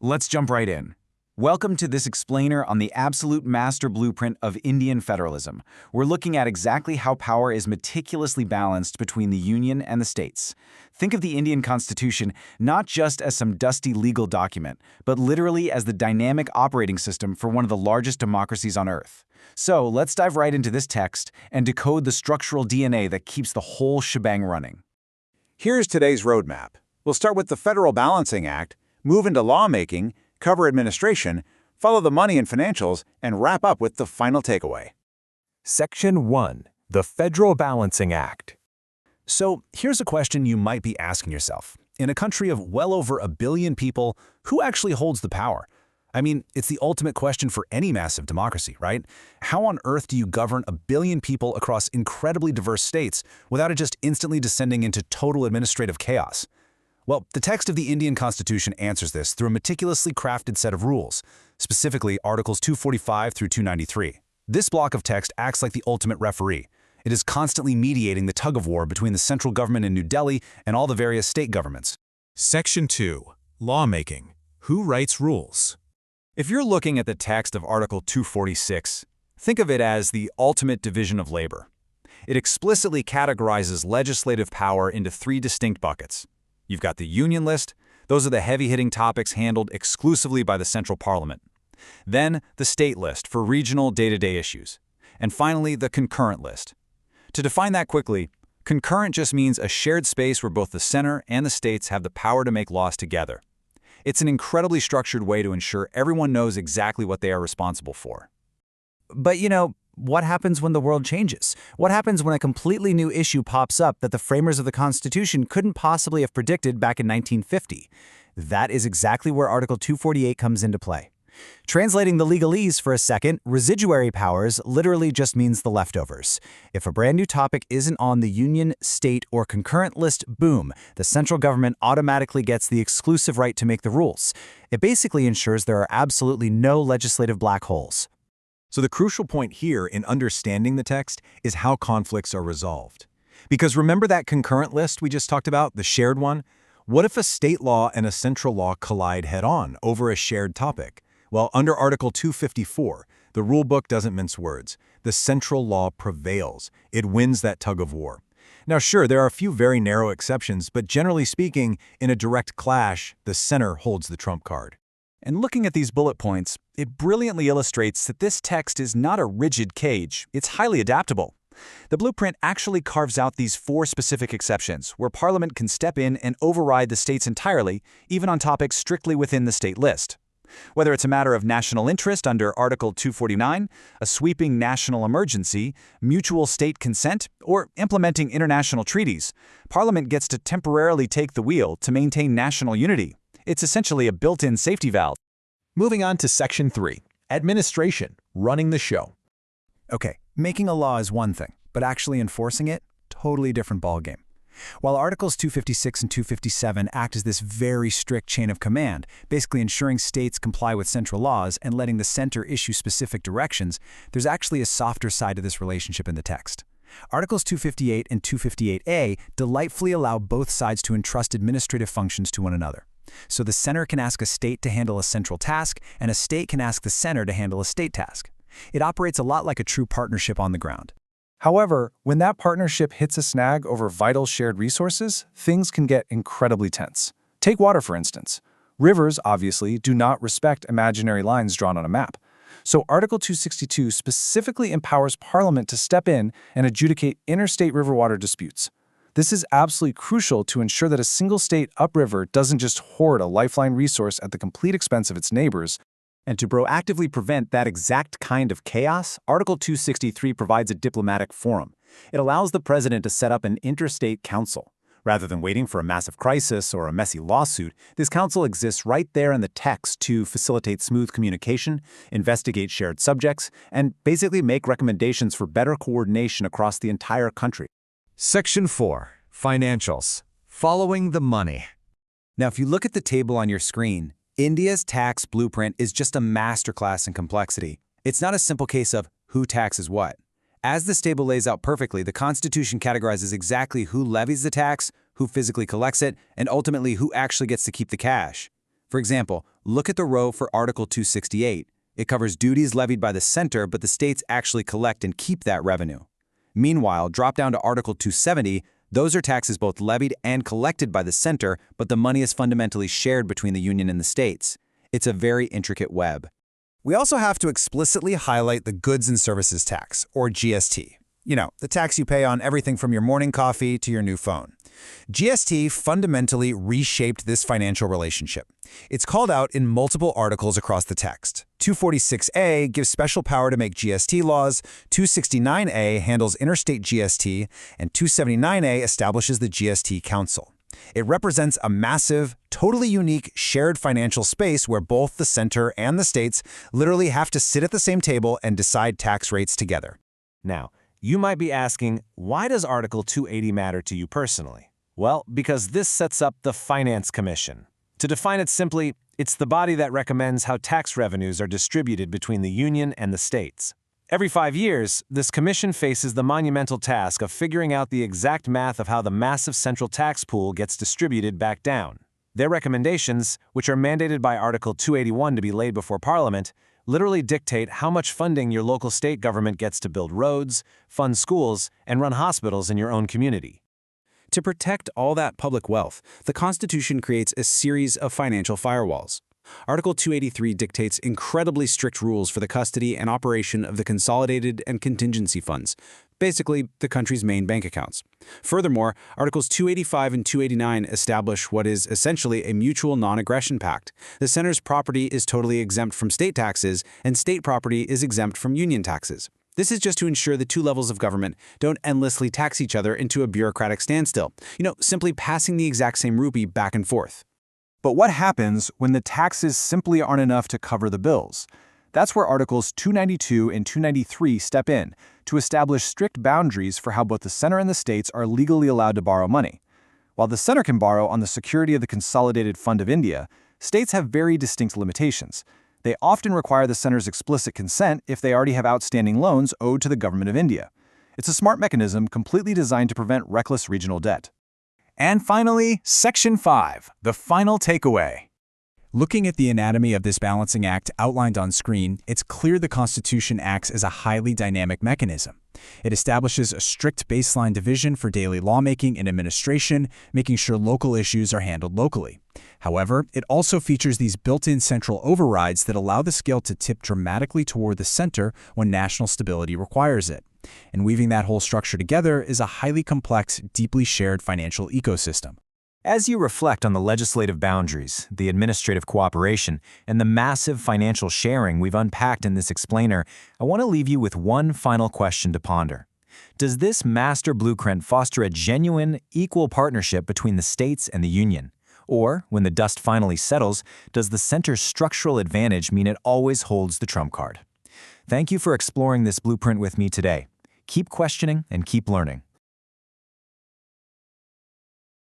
Let's jump right in. Welcome to this explainer on the absolute master blueprint of Indian federalism. We're looking at exactly how power is meticulously balanced between the Union and the states. Think of the Indian Constitution not just as some dusty legal document, but literally as the dynamic operating system for one of the largest democracies on Earth. So let's dive right into this text and decode the structural DNA that keeps the whole shebang running. Here's today's roadmap. We'll start with the Federal Balancing Act, move into lawmaking, cover administration, follow the money and financials, and wrap up with the final takeaway. Section 1. The Federal Balancing Act. So here's a question you might be asking yourself. In a country of well over 1 billion people, who actually holds the power? I mean, it's the ultimate question for any massive democracy, right? How on earth do you govern 1 billion people across incredibly diverse states without it just instantly descending into total administrative chaos? Well, the text of the Indian Constitution answers this through a meticulously crafted set of rules, specifically Articles 245 through 293. This block of text acts like the ultimate referee. It is constantly mediating the tug-of-war between the central government in New Delhi and all the various state governments. Section 2. Lawmaking. Who writes rules? If you're looking at the text of Article 246, think of it as the ultimate division of labor. It explicitly categorizes legislative power into 3 distinct buckets. You've got the Union list. Those are the heavy-hitting topics handled exclusively by the central parliament. Then the state list for regional day-to-day issues. And finally, the concurrent list. To define that quickly, concurrent just means a shared space where both the center and the states have the power to make laws together. It's an incredibly structured way to ensure everyone knows exactly what they are responsible for. But what happens when the world changes? What happens when a completely new issue pops up that the framers of the Constitution couldn't possibly have predicted back in 1950? That is exactly where Article 248 comes into play. Translating the legalese for a second, residuary powers literally just means the leftovers. If a brand new topic isn't on the Union, state, or concurrent list, boom, the central government automatically gets the exclusive right to make the rules. It basically ensures there are absolutely no legislative black holes. So the crucial point here in understanding the text is how conflicts are resolved. Because remember that concurrent list we just talked about, the shared one? What if a state law and a central law collide head-on over a shared topic? Well, under Article 254, the rulebook doesn't mince words. The central law prevails. It wins that tug-of-war. Now sure, there are a few very narrow exceptions, but generally speaking, in a direct clash, the center holds the trump card. And looking at these bullet points, it brilliantly illustrates that this text is not a rigid cage, it's highly adaptable. The blueprint actually carves out these 4 specific exceptions where Parliament can step in and override the states entirely, even on topics strictly within the state list. Whether it's a matter of national interest under Article 249, a sweeping national emergency, mutual state consent, or implementing international treaties, Parliament gets to temporarily take the wheel to maintain national unity. It's essentially a built-in safety valve. Moving on to Section 3. Administration. Running the show. Okay, making a law is one thing, but actually enforcing it, totally different ballgame. While Articles 256 and 257 act as this very strict chain of command, basically ensuring states comply with central laws and letting the center issue specific directions, there's actually a softer side to this relationship in the text. Articles 258 and 258A delightfully allow both sides to entrust administrative functions to one another. So the center can ask a state to handle a central task, and a state can ask the center to handle a state task. It operates a lot like a true partnership on the ground. However, when that partnership hits a snag over vital shared resources, things can get incredibly tense. Take water, for instance. Rivers, obviously, do not respect imaginary lines drawn on a map. So Article 262 specifically empowers Parliament to step in and adjudicate interstate river water disputes. This is absolutely crucial to ensure that a single state upriver doesn't just hoard a lifeline resource at the complete expense of its neighbors. And to proactively prevent that exact kind of chaos, Article 263 provides a diplomatic forum. It allows the president to set up an interstate council. Rather than waiting for a massive crisis or a messy lawsuit, this council exists right there in the text to facilitate smooth communication, investigate shared subjects, and basically make recommendations for better coordination across the entire country. Section 4. Financials. Following the money. Now, if you look at the table on your screen, India's tax blueprint is just a masterclass in complexity. It's not a simple case of who taxes what. As this table lays out perfectly, the Constitution categorizes exactly who levies the tax, who physically collects it, and ultimately who actually gets to keep the cash. For example, look at the row for Article 268. It covers duties levied by the center, but the states actually collect and keep that revenue. Meanwhile, drop down to Article 270. Those are taxes both levied and collected by the center, but the money is fundamentally shared between the union and the states. It's a very intricate web. We also have to explicitly highlight the goods and services tax, or GST. You know, the tax you pay on everything from your morning coffee to your new phone. GST fundamentally reshaped this financial relationship. It's called out in multiple articles across the text. 246A gives special power to make GST laws, 269A handles interstate GST, and 279A establishes the GST Council. It represents a massive, totally unique shared financial space where both the center and the states literally have to sit at the same table and decide tax rates together. Now, you might be asking, why does Article 280 matter to you personally? Well, because this sets up the Finance Commission. To define it simply, it's the body that recommends how tax revenues are distributed between the union and the states. Every 5 years, this commission faces the monumental task of figuring out the exact math of how the massive central tax pool gets distributed back down. Their recommendations, which are mandated by Article 281 to be laid before Parliament, literally dictate how much funding your local state government gets to build roads, fund schools, and run hospitals in your own community. To protect all that public wealth, the Constitution creates a series of financial firewalls. Article 283 dictates incredibly strict rules for the custody and operation of the consolidated and contingency funds, basically the country's main bank accounts. Furthermore, Articles 285 and 289 establish what is essentially a mutual non-aggression pact. The center's property is totally exempt from state taxes, and state property is exempt from union taxes. This is just to ensure the two levels of government don't endlessly tax each other into a bureaucratic standstill, simply passing the exact same rupee back and forth. But what happens when the taxes simply aren't enough to cover the bills? That's where Articles 292 and 293 step in to establish strict boundaries for how both the center and the states are legally allowed to borrow money. While the center can borrow on the security of the Consolidated Fund of India, states have very distinct limitations. They often require the center's explicit consent if they already have outstanding loans owed to the government of India. It's a smart mechanism completely designed to prevent reckless regional debt. And finally, Section 5, the final takeaway. Looking at the anatomy of this balancing act outlined on screen, it's clear the Constitution acts as a highly dynamic mechanism. It establishes a strict baseline division for daily lawmaking and administration, making sure local issues are handled locally. However, it also features these built-in central overrides that allow the scale to tip dramatically toward the center when national stability requires it. And weaving that whole structure together is a highly complex, deeply shared financial ecosystem. As you reflect on the legislative boundaries, the administrative cooperation, and the massive financial sharing we've unpacked in this explainer, I want to leave you with one final question to ponder. Does this master blueprint foster a genuine, equal partnership between the states and the union? Or, when the dust finally settles, does the center's structural advantage mean it always holds the trump card? Thank you for exploring this blueprint with me today. Keep questioning and keep learning.